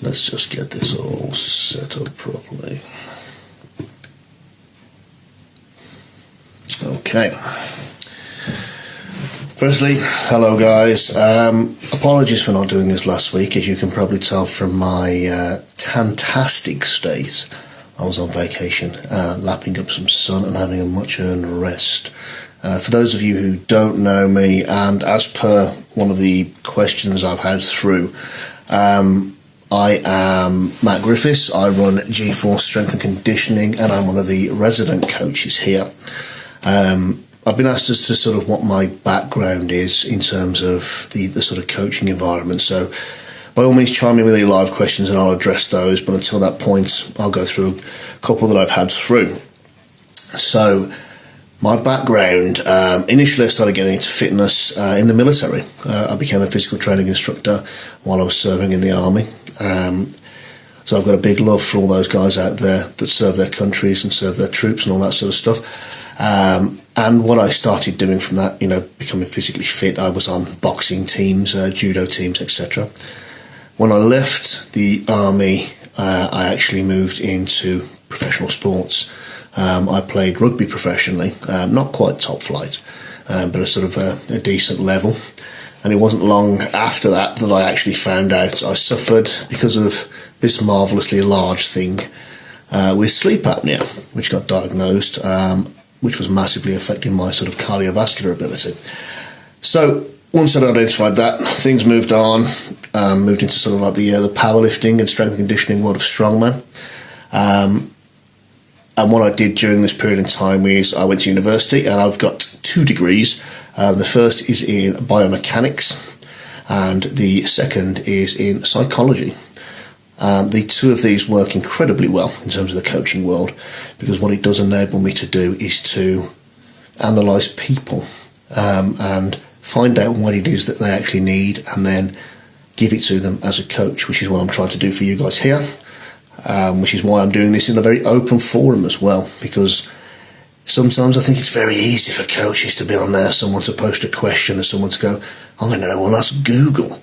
Let's just get this all set up properly. Okay. Firstly, hello guys. Apologies for not doing this last week. As you can probably tell from my fantastic state, I was on vacation, lapping up some sun and having a much earned rest. For those of you who don't know me, and as per one of the questions I've had through, I am Matt Griffiths. I run G4 Strength and Conditioning, and I'm one of the resident coaches here. I've been asked as to sort of what my background is in terms of the sort of coaching environment. So by all means, chime in with any live questions and I'll address those. But until that point, I'll go through a couple that I've had through. So my background, initially I started getting into fitness in the military. I became a physical training instructor while I was serving in the army. So I've got a big love for all those guys out there that serve their countries and serve their troops and all that sort of stuff. And what I started doing from that, becoming physically fit, I was on boxing teams, judo teams, etc. When I left the army, I actually moved into professional sports. I played rugby professionally, not quite top flight, but a sort of a decent level. And it wasn't long after that I actually found out I suffered, because of this marvellously large thing, with sleep apnea, which got diagnosed, which was massively affecting my sort of cardiovascular ability. So once I'd identified that, things moved on, moved into sort of like the powerlifting and strength and conditioning world of strongman. And what I did during this period of time is I went to university, and I've got 2 degrees. The first is in biomechanics, and the second is in psychology. The 2 of these work incredibly well in terms of the coaching world, because what it does enable me to do is to analyse people and find out what it is that they actually need, and then give it to them as a coach, which is what I'm trying to do for you guys here, which is why I'm doing this in a very open forum as well, because sometimes I think it's very easy for coaches to be on there, someone to post a question and someone to go, I don't know, well, that's Google.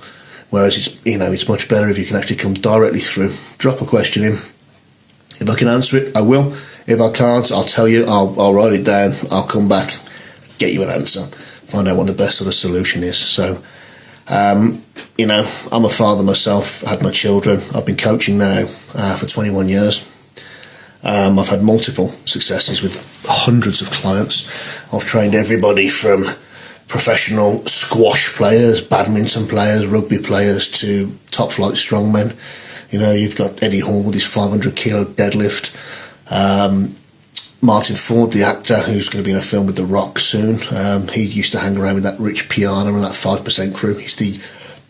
Whereas it's much better if you can actually come directly through, drop a question in. If I can answer it, I will. If I can't, I'll tell you, I'll write it down, I'll come back, get you an answer, find out what the best sort of solution is. So, I'm a father myself, I had my children, I've been coaching now for 21 years. I've had multiple successes with hundreds of clients. I've trained everybody from professional squash players, badminton players, rugby players, to top flight strongmen. You've got Eddie Hall with his 500 kilo deadlift, Martin Ford, the actor, who's going to be in a film with The Rock soon. He used to hang around with that Rich Piana and that 5% crew. He's the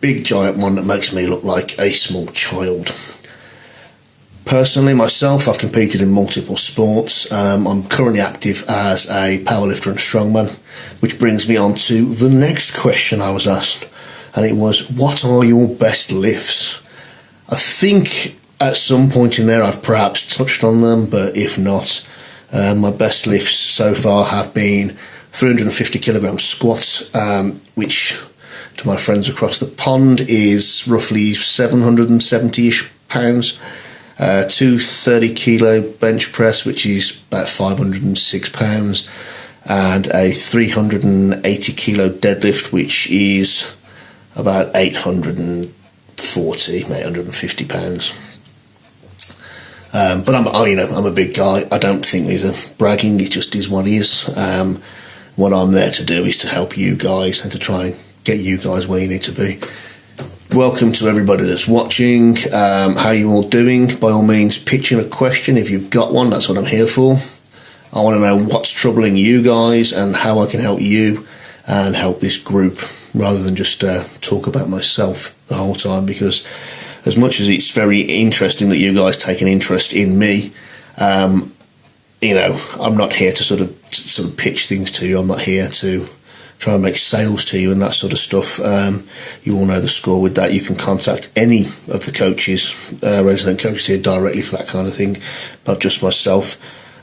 big giant one that makes me look like a small child. Personally, myself, I've competed in multiple sports. I'm currently active as a powerlifter and strongman, which brings me on to the next question I was asked, and it was, what are your best lifts? I think at some point in there I've perhaps touched on them, but if not, my best lifts so far have been 350 kilogram squats, which to my friends across the pond is roughly 770-ish pounds. 230 kilo bench press, which is about 506 pounds, and a 380 kilo deadlift, which is about 850 pounds. But I'm a big guy. I don't think there's a bragging, it just is what it is. What I'm there to do is to help you guys and to try and get you guys where you need to be. Welcome to everybody that's watching. How are you all doing? By all means, pitch in a question if you've got one. That's what I'm here for. I want to know what's troubling you guys and how I can help you and help this group, rather than just talk about myself the whole time, because as much as it's very interesting that you guys take an interest in me, I'm not here to sort of pitch things to you. I'm not here to try and make sales to you and that sort of stuff. You all know the score with that. You can contact any of the coaches, resident coaches here directly for that kind of thing, not just myself.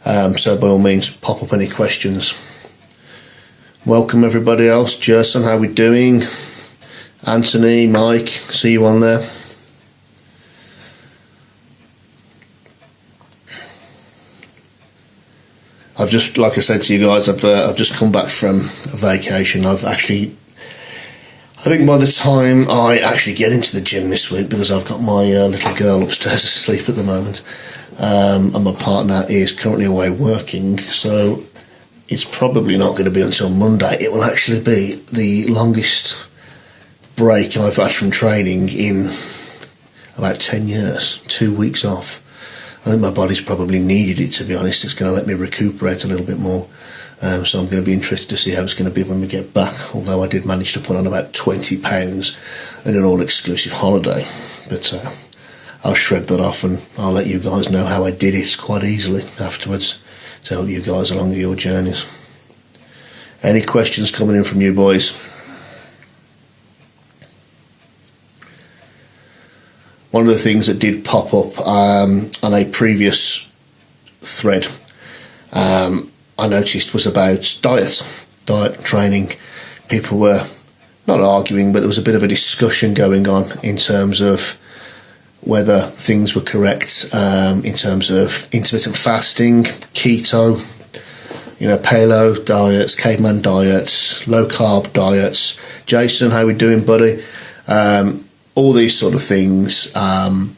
So by all means, pop up any questions. Welcome everybody else. Jerson, how are we doing? Anthony, Mike, see you on there. I've just, like I said to you guys, I've just come back from a vacation. I think by the time I actually get into the gym this week, because I've got my little girl upstairs asleep at the moment, and my partner is currently away working, so it's probably not going to be until Monday. It will actually be the longest break I've had from training in about 10 years, 2 weeks off. I think my body's probably needed it, to be honest. It's going to let me recuperate a little bit more. So I'm going to be interested to see how it's going to be when we get back, although I did manage to put on about 20 pounds in an all-exclusive holiday. But I'll shred that off and I'll let you guys know how I did it quite easily afterwards to help you guys along your journeys. Any questions coming in from you boys? One of the things that did pop up on a previous thread I noticed was about diet training. People were not arguing, but there was a bit of a discussion going on in terms of whether things were correct in terms of intermittent fasting, keto, paleo diets, caveman diets, low carb diets. Jason, how we doing, buddy? All these sort of things. Now,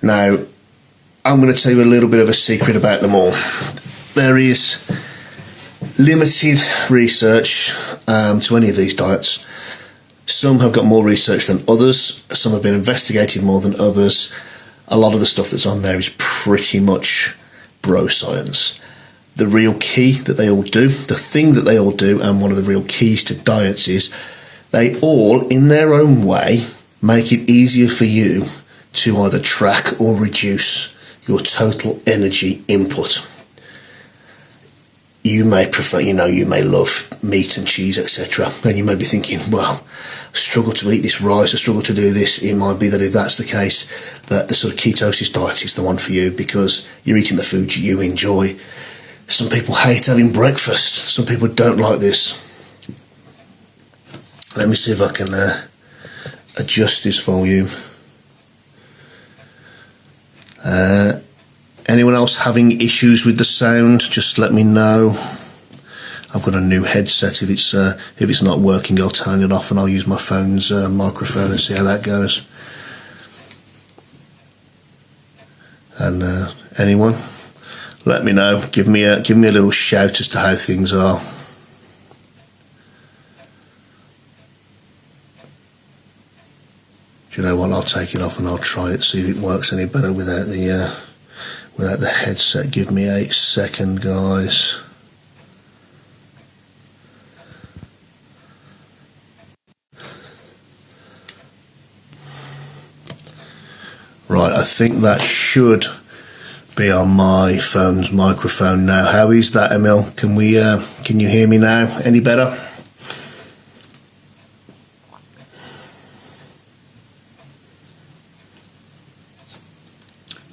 I'm going to tell you a little bit of a secret about them all. There is limited research to any of these diets. Some have got more research than others. Some have been investigated more than others. A lot of the stuff that's on there is pretty much bro science. The real key that they all do, the thing that they all do, and one of the real keys to diets is they all, in their own way, make it easier for you to either track or reduce your total energy input. You may prefer, you may love meat and cheese, etc. And you may be thinking, well, I struggle to eat this rice, I struggle to do this. It might be that if that's the case, that the sort of ketosis diet is the one for you because you're eating the food you enjoy. Some people hate having breakfast. Some people don't like this. Let me see if I can adjust this volume. Anyone else having issues with the sound? Just let me know. I've got a new headset. If it's not working, I'll turn it off and I'll use my phone's microphone and see how that goes. And anyone, let me know. Give me a little shout as to how things are. Do you know what? I'll take it off and I'll try it, see if it works any better without the headset. Give me a second, guys. Right, I think that should be on my phone's microphone now. How is that, Emil? Can you hear me now? Any better?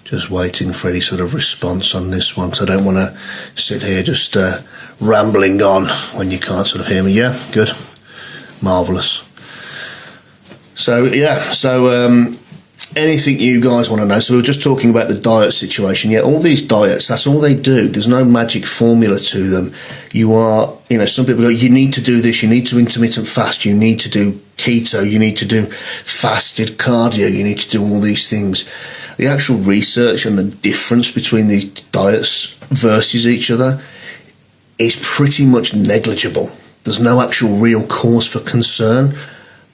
Just waiting for any sort of response on this one, because I don't want to sit here just rambling on when you can't sort of hear me. Yeah, good, marvellous. So anything you guys want to know? So we were just talking about the diet situation. Yeah, all these diets, that's all they do. There's no magic formula to them. Some people go, you need to do this, you need to intermittent fast, you need to do keto, you need to do fasted cardio, you need to do all these things. The actual research and the difference between these diets versus each other is pretty much negligible. There's no actual real cause for concern,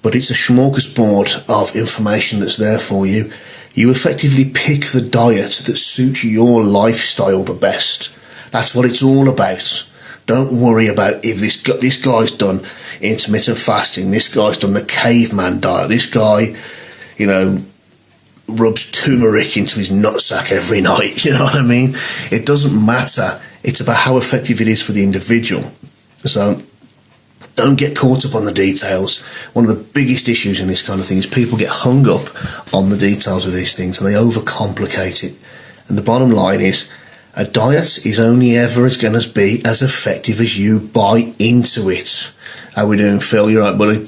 but it's a smorgasbord of information that's there for you. You effectively pick the diet that suits your lifestyle the best. That's what it's all about. Don't worry about if this guy's done intermittent fasting, this guy's done the caveman diet, this guy, rubs turmeric into his nutsack every night, you know what I mean? It doesn't matter. It's about how effective it is for the individual. So don't get caught up on the details. One of the biggest issues in this kind of thing is people get hung up on the details of these things and they overcomplicate it. And the bottom line is, a diet is only ever going to be as effective as you buy into it. How we doing, Phil? You right, buddy?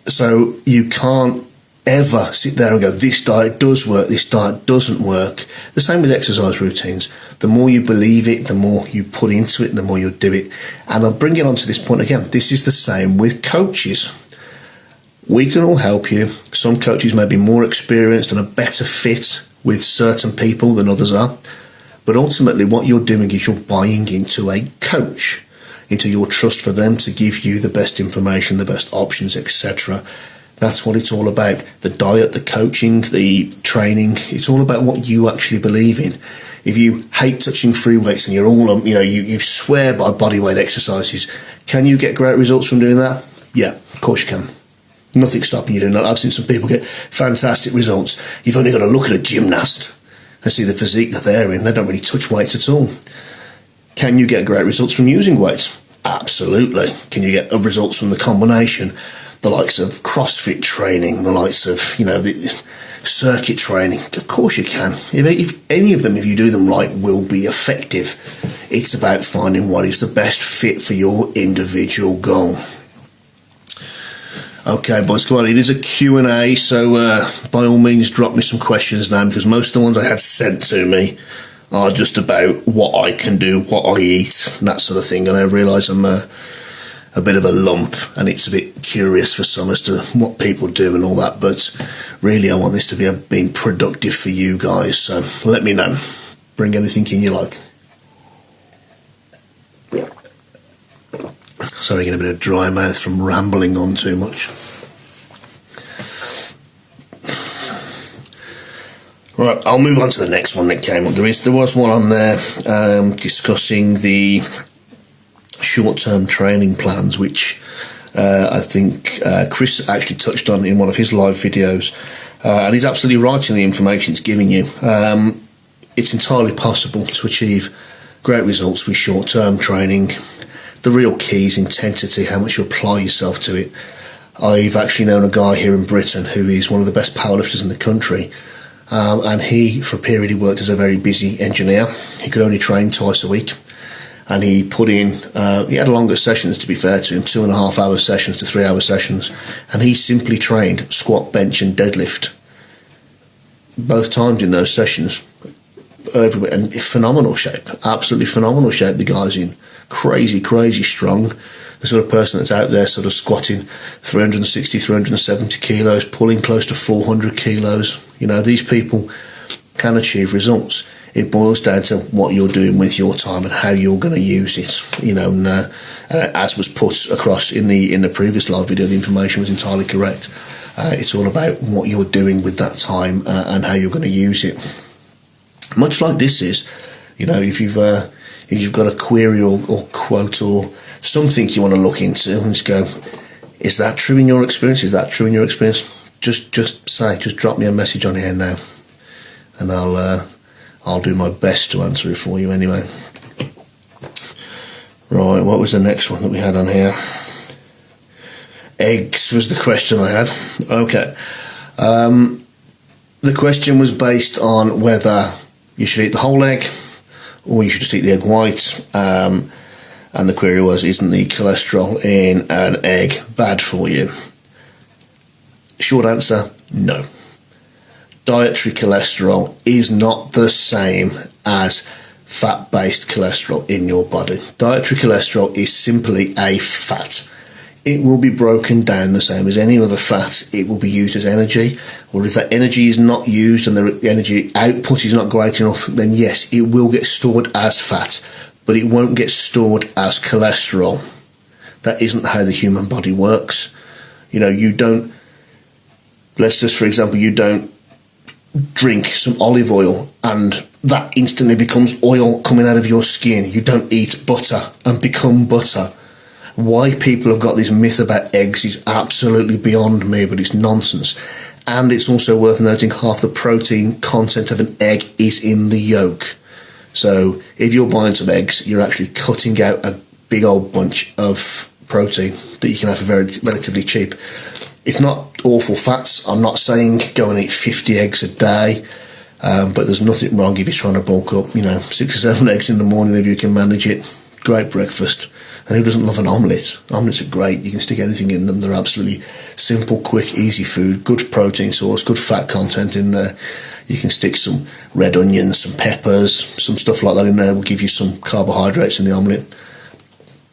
So you can't ever sit there and go, this diet does work, this diet doesn't work. The same with exercise routines. The more you believe it, the more you put into it, the more you'll do it. And I'll bring it on to this point again. This is the same with coaches. We can all help you. Some coaches may be more experienced and a better fit with certain people than others are. But ultimately what you're doing is you're buying into a coach, into your trust for them to give you the best information, the best options, etc. That's what it's all about. The diet, the coaching, the training, it's all about what you actually believe in. If you hate touching free weights and you're all, you swear by bodyweight exercises, can you get great results from doing that? Yeah, of course you can. Nothing's stopping you doing that. I've seen some people get fantastic results. You've only got to look at a gymnast and see the physique that they're in. They don't really touch weights at all. Can you get great results from using weights? Absolutely. Can you get results from the combination? The likes of CrossFit training, the likes of, the circuit training. Of course you can. If any of them, if you do them right, will be effective. It's about finding what is the best fit for your individual goal. Okay, boys, come on. It is a Q&A, so by all means drop me some questions now, because most of the ones I had sent to me are just about what I can do, what I eat, and that sort of thing. And I realise I'm a bit of a lump, and it's a bit curious for some as to what people do and all that, but really I want this to be being productive for you guys, so let me know. Bring anything in you like. Sorry, getting a bit of dry mouth from rambling on too much. Right, I'll move on to the next one that came up. There was one on there discussing the short-term training plans, which I think Chris actually touched on in one of his live videos, and he's absolutely right in the information it's giving you. It's entirely possible to achieve great results with short-term training. The real key is intensity, how much you apply yourself to it. I've actually known a guy here in Britain who is one of the best powerlifters in the country, and he, for a period, he worked as a very busy engineer. He could only train twice a week. And he put in, he had longer sessions, to be fair to him, 2.5 hour sessions to 3 hour sessions. And he simply trained squat, bench and deadlift. Both times in those sessions. And phenomenal shape, absolutely phenomenal shape the guy's in. Crazy, crazy strong. The sort of person that's out there sort of squatting 360, 370 kilos, pulling close to 400 kilos. These people can achieve results. It boils down to what you're doing with your time and how you're going to use it. And as was put across in the previous live video, the information was entirely correct. It's all about what you're doing with that time and how you're going to use it. Much like this is, if you've got a query or quote or something you want to look into and just go, is that true in your experience? Is that true in your experience? Just drop me a message on here now, and I'll do my best to answer it for you anyway. Right, what was the next one that we had on here? Eggs was the question I had. Okay. The question was based on whether you should eat the whole egg or you should just eat the egg white. And the query was, isn't the cholesterol in an egg bad for you? Short answer, no. Dietary cholesterol is not the same as fat-based cholesterol in your body. Dietary cholesterol is simply a fat. It will be broken down the same as any other fat. It will be used as energy, or if that energy is not used and the energy output is not great enough, then yes, it will get stored as fat, but it won't get stored as cholesterol. That isn't how the human body works. You don't, let's just, for example, you don't drink some olive oil and that instantly becomes oil coming out of your skin. You don't eat butter and become butter. Why people have got this myth about eggs is absolutely beyond me, but it's nonsense. And it's also worth noting half the protein content of an egg is in the yolk. So if you're buying some eggs, you're actually cutting out a big old bunch of protein that you can have for relatively cheap. It's not awful fats. I'm not saying go and eat 50 eggs a day, but there's nothing wrong if you're trying to bulk up. 6 or 7 eggs in the morning if you can manage it. great breakfast. And who doesn't love an omelette? Omelettes are great. You can stick anything in them. They're absolutely simple, quick, easy food. Good protein source, good fat content in there. You can stick some red onions, some peppers, some stuff like that in there. Will give you some carbohydrates in the omelette.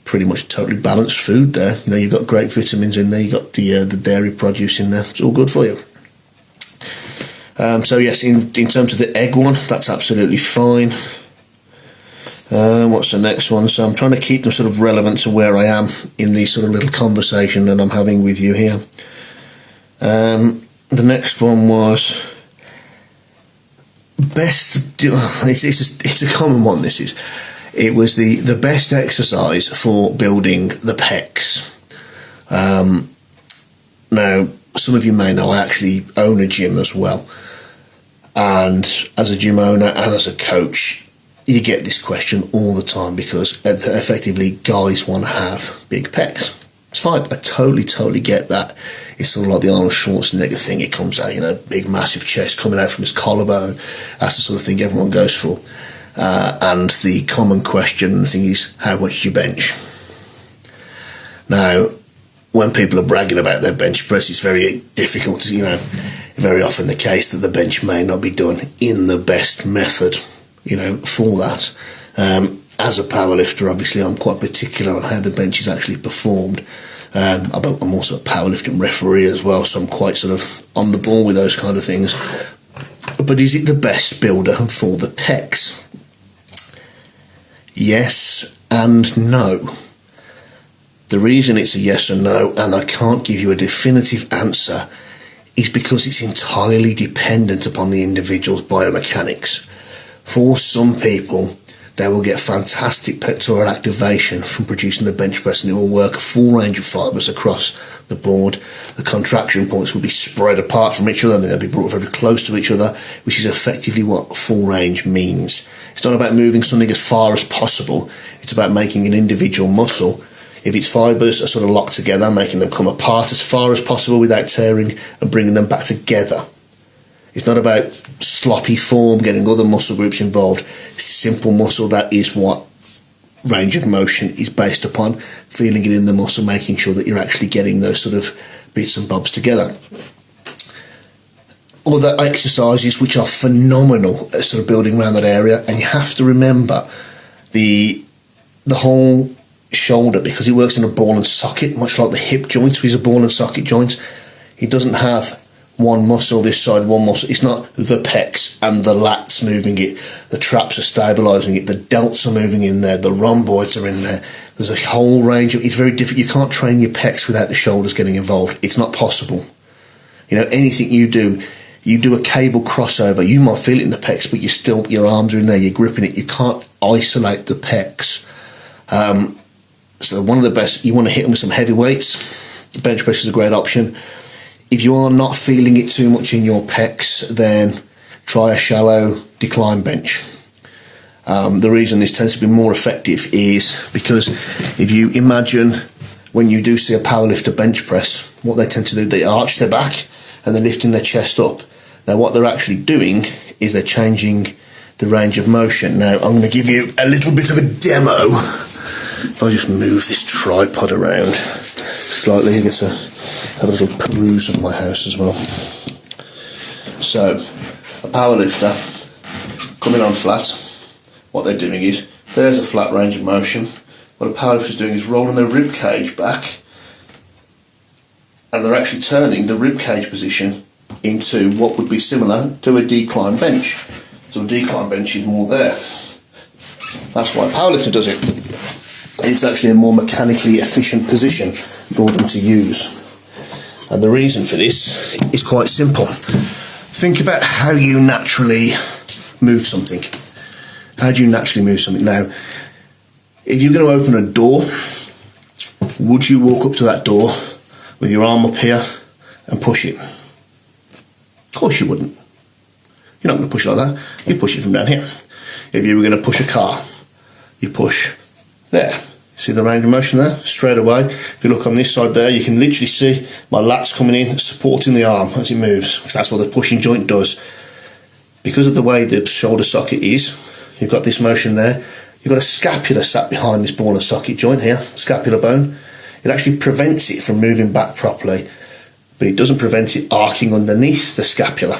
Pretty much totally balanced food there. You know, you've got great vitamins in there. You've got the dairy produce in there. It's all good for you. So yes, in terms of the egg one, that's absolutely fine. What's the next one? So I'm trying to keep them sort of relevant to where I am in the sort of little conversation that I'm having with you here. The next one was best. It's a common one. This is. It was the best exercise for building the pecs. Now, some of you may know I actually own a gym as well. And as a gym owner and as a coach, you get this question all the time because effectively guys want to have big pecs. It's fine. I totally get that. It's sort of like the Arnold Schwarzenegger thing. It comes out, you know, big massive chest coming out from his collarbone. That's the sort of thing everyone goes for. And the common question, the thing is, how much do you bench? Now, when people are bragging about their bench press, it's very difficult, you know, very often the case that the bench may not be done in the best method, you know, for that. As a powerlifter, obviously, I'm quite particular on how the bench is actually performed. I'm also a powerlifting referee as well, so I'm quite sort of on the ball with those kind of things. But is it the best builder for the pecs? Yes and no. The reason it's a yes or no, and I can't give you a definitive answer, is because it's entirely dependent upon the individual's biomechanics. For some people, they will get fantastic pectoral activation from producing the bench press, and it will work a full range of fibres across the board. The contraction points will be spread apart from each other, and they'll be brought very close to each other, which is effectively what full range means. It's not about moving something as far as possible. It's about making an individual muscle, if its fibres are sort of locked together, making them come apart as far as possible without tearing and bringing them back together. It's not about sloppy form, getting other muscle groups involved. It's simple muscle. That is what range of motion is based upon. Feeling it in the muscle, making sure that you're actually getting those sort of bits and bobs together. Other exercises which are phenomenal at sort of building around that area, and you have to remember the whole shoulder, because it works in a ball and socket, much like the hip joint, which is a ball and socket joint. It doesn't have one muscle this side, one muscle. It's not the pecs and the lats moving it. The traps are stabilising it. The delts are moving in there. The rhomboids are in there. There's a whole range of. It's very difficult. You can't train your pecs without the shoulders getting involved. It's not possible. You know, anything you do a cable crossover. You might feel it in the pecs, but your arms are in there. You're gripping it. You can't isolate the pecs. So one of the best. You want to hit them with some heavy weights. Bench press is a great option. If you are not feeling it too much in your pecs, then try a shallow decline bench. The reason this tends to be more effective is because if you imagine when you do see a powerlifter bench press, what they tend to do, they arch their back and they're lifting their chest up. Now what they're actually doing is they're changing the range of motion. Now I'm going to give you a little bit of a demo. If I just move this tripod around slightly, I get to have a little peruse of my house as well. So, a powerlifter coming on flat, what they're doing is, there's a flat range of motion. What a powerlifter is doing is rolling their rib cage back, and they're actually turning the rib cage position into what would be similar to a decline bench. So a decline bench is more there. That's why a powerlifter does it. It's actually a more mechanically efficient position for them to use. And the reason for this is quite simple. Think about how you naturally move something. How do you naturally move something? Now, if you're going to open a door, would you walk up to that door with your arm up here and push it? Of course you wouldn't. You're not going to push it like that. You push it from down here. If you were going to push a car, you push there. See the range of motion there? Straight away. If you look on this side there, you can literally see my lats coming in, supporting the arm as it moves, because that's what the pushing joint does. Because of the way the shoulder socket is, you've got this motion there, You've got a scapula sat behind this ball and socket joint here, scapular bone. It actually prevents it from moving back properly, but it doesn't prevent it arcing underneath the scapula,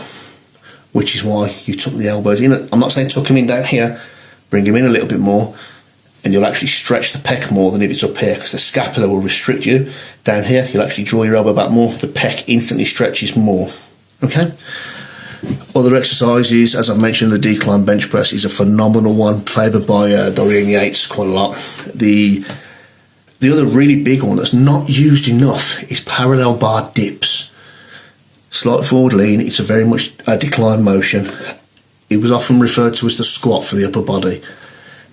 which is why you tuck the elbows in. I'm not saying tuck them in down here, bring them in a little bit more, and you'll actually stretch the pec more than if it's up here, because the scapula will restrict you. Down here, you'll actually draw your elbow back more, the pec instantly stretches more. Okay? Other exercises, as I've mentioned, the decline bench press is a phenomenal one, favoured by Dorian Yates quite a lot. The other really big one that's not used enough is parallel bar dips. Slight forward lean, it's a very much a decline motion. It was often referred to as the squat for the upper body.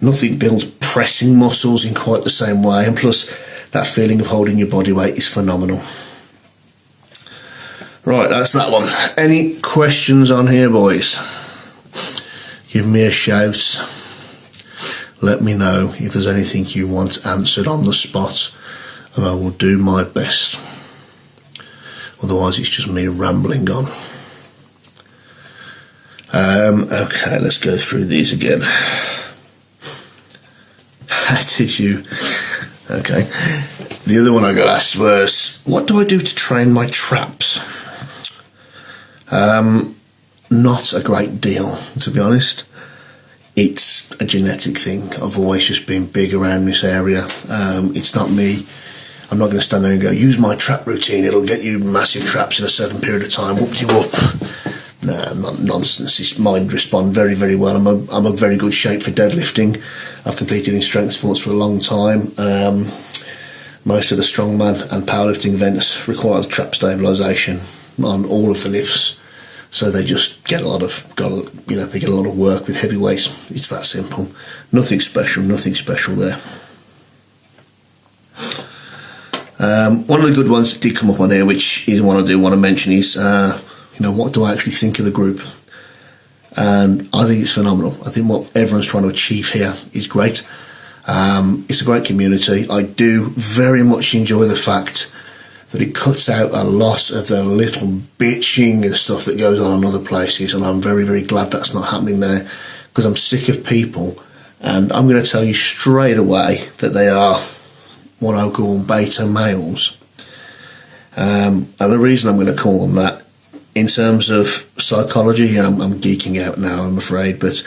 Nothing builds pressing muscles in quite the same way, and plus that feeling of holding your body weight is phenomenal. Right, that's that one. Any questions on here, boys? Give me a shout. Let me know if there's anything you want answered on the spot, and I will do my best. Otherwise, it's just me rambling on. Okay, let's go through these again. Did you? Okay. The other one I got asked was, what do I do to train my traps? Not a great deal, to be honest. It's a genetic thing. I've always just been big around this area. It's not me. I'm not going to stand there and go, use my trap routine, it'll get you massive traps in a certain period of time, whoop-de-whoop. No, nonsense. It's mind respond very, very well. I'm a very good shape for deadlifting. I've competed in strength sports for a long time. Most of the strongman and powerlifting events require trap stabilisation on all of the lifts, so they just get a lot of work with heavy weights. It's that simple. Nothing special there. One of the good ones that did come up on here, which is one I do want to mention, is what do I actually think of the group? And I think it's phenomenal. I think what everyone's trying to achieve here is great. It's a great community. I do very much enjoy the fact that it cuts out a lot of the little bitching and stuff that goes on in other places, and I'm very, very glad that's not happening there, because I'm sick of people, and I'm going to tell you straight away that they are what I call beta males. And the reason I'm going to call them that, in terms of psychology, I'm geeking out now, I'm afraid, but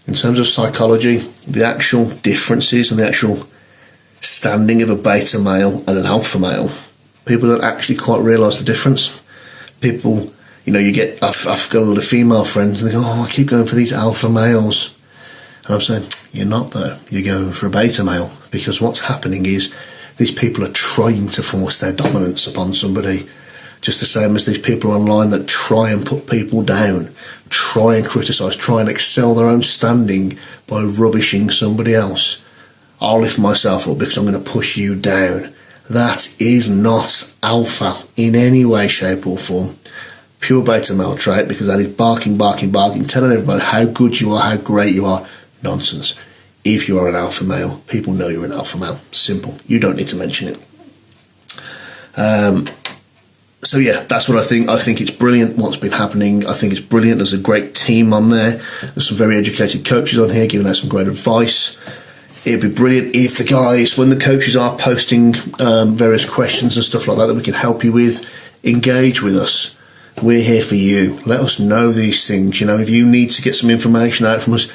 in terms of psychology, the actual differences and the actual standing of a beta male and an alpha male, people don't actually quite realise the difference. People, I've got a lot of female friends, and they go, I keep going for these alpha males. And I'm saying, you're not though, you're going for a beta male, because what's happening is these people are trying to force their dominance upon somebody, just the same as these people online that try and put people down, try and criticise, try and excel their own standing by rubbishing somebody else. I'll lift myself up because I'm going to push you down. That is not alpha in any way, shape or form. Pure beta male trait, because that is barking, telling everybody how good you are, how great you are. Nonsense. If you are an alpha male, people know you're an alpha male. Simple. You don't need to mention it. So yeah, that's what I think. I think it's brilliant what's been happening. I think it's brilliant. There's a great team on there. There's some very educated coaches on here giving out some great advice. It'd be brilliant if the guys, when the coaches are posting various questions and stuff like that we can help you with, engage with us. We're here for you. Let us know these things. If you need to get some information out from us,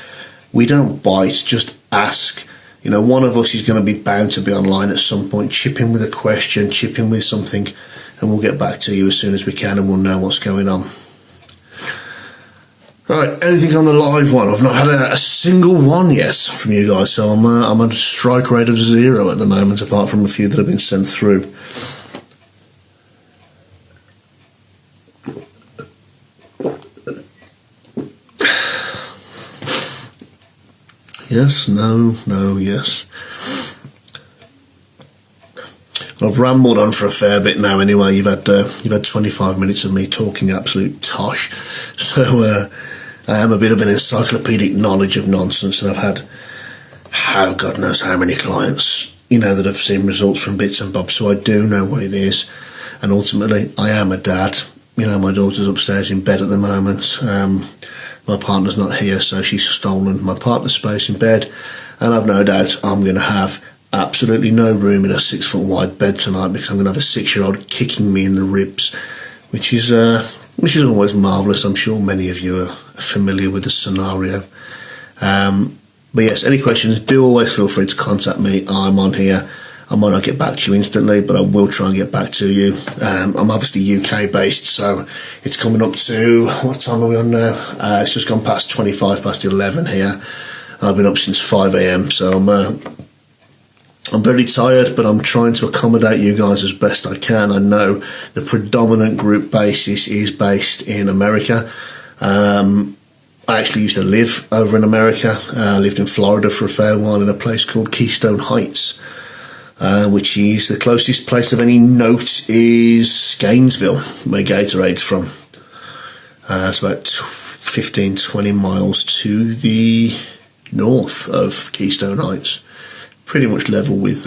we don't bite, just ask. One of us is going to be bound to be online at some point. Chip in with a question, chip in with something, and we'll get back to you as soon as we can, and we'll know what's going on. Right, anything on the live one? I've not had a single one yet from you guys, so I'm on a strike rate of 0 at the moment, apart from a few that have been sent through. Yes, no, yes. I've rambled on for a fair bit now anyway. You've had 25 minutes of me talking absolute tosh. So I am a bit of an encyclopedic knowledge of nonsense, and I've had God knows how many clients, that have seen results from bits and bobs, so I do know what it is. And ultimately, I am a dad. My daughter's upstairs in bed at the moment. My partner's not here, so she's stolen my partner's space in bed, and I've no doubt I'm going to have absolutely no room in a 6 foot wide bed tonight, because I'm going to have a 6-year-old kicking me in the ribs, which is always marvellous. I'm sure many of you are familiar with the scenario. But yes, any questions, do always feel free to contact me. I'm on here. I might not get back to you instantly, but I will try and get back to you. I'm obviously UK based, so it's coming up to, what time are we on now? It's just gone past 25 past 11 here, and I've been up since 5 a.m, so I'm very tired, but I'm trying to accommodate you guys as best I can. I know the predominant group basis is based in America. I actually used to live over in America. I lived in Florida for a fair while in a place called Keystone Heights, which is the closest place of any note is Gainesville, where Gatorade's from. It's about 15-20 miles to the north of Keystone Heights. Pretty much level with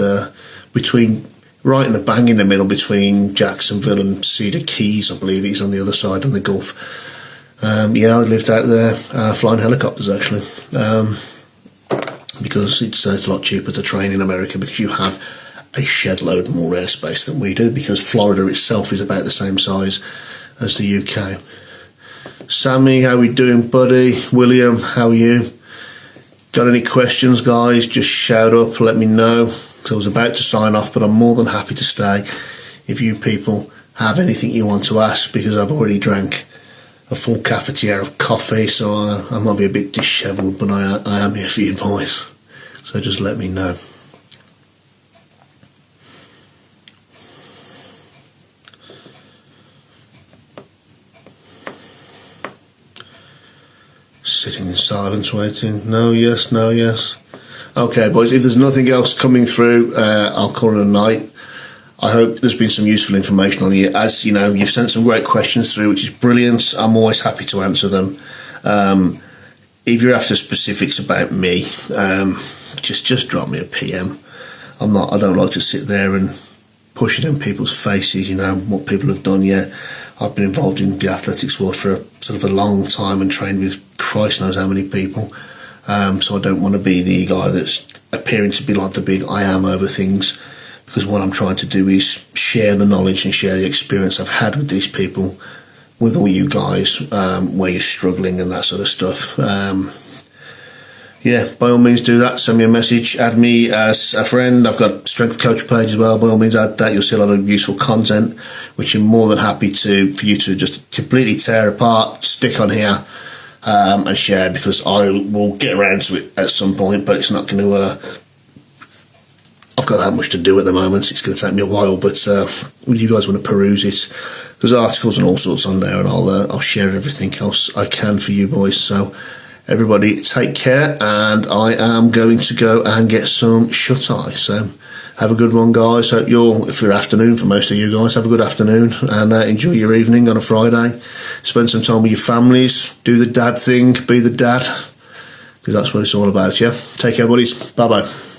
right in the bang in the middle between Jacksonville and Cedar Keys, I believe it is, on the other side of the Gulf. I lived out there flying helicopters actually, because it's a lot cheaper to train in America, because you have a shed load more airspace than we do, because Florida itself is about the same size as the UK. Sammy, how we doing, buddy? William, how are you? Got any questions, guys? Just shout up, let me know. So I was about to sign off, but I'm more than happy to stay if you people have anything you want to ask, because I've already drank a full cafetiere of coffee, so I might be a bit dishevelled, but I am here for you boys. So just let me know. Sitting in silence, waiting. No, yes, no, yes. Okay, boys, if there's nothing else coming through, I'll call it a night. I hope there's been some useful information on you. As you know, you've sent some great questions through, which is brilliant. I'm always happy to answer them. If you're after specifics about me, just drop me a PM. I don't like to sit there and push it in people's faces, what people have done. Yeah, I've been involved in the athletics world for a long time and trained with Christ knows how many people. So I don't want to be the guy that's appearing to be like the big I am over things, because what I'm trying to do is share the knowledge and share the experience I've had with these people, with all you guys, where you're struggling and that sort of stuff. By all means do that. Send me a message, add me as a friend. I've got strength coach page as well. By all means add that. You'll see a lot of useful content, which I'm more than happy for you to just completely tear apart, stick on here, and share, because I will get around to it at some point, but it's not going to I've got that much to do at the moment. It's going to take me a while, but if you guys want to peruse it, there's articles and all sorts on there, and I'll share everything else I can for you boys. So everybody take care, and I am going to go and get some shut-eye. So have a good one, guys. Hope if you're afternoon for most of you guys, have a good afternoon, and enjoy your evening on a Friday. Spend some time with your families. Do the dad thing. Be the dad, because that's what it's all about, yeah? Take care, buddies. Bye-bye.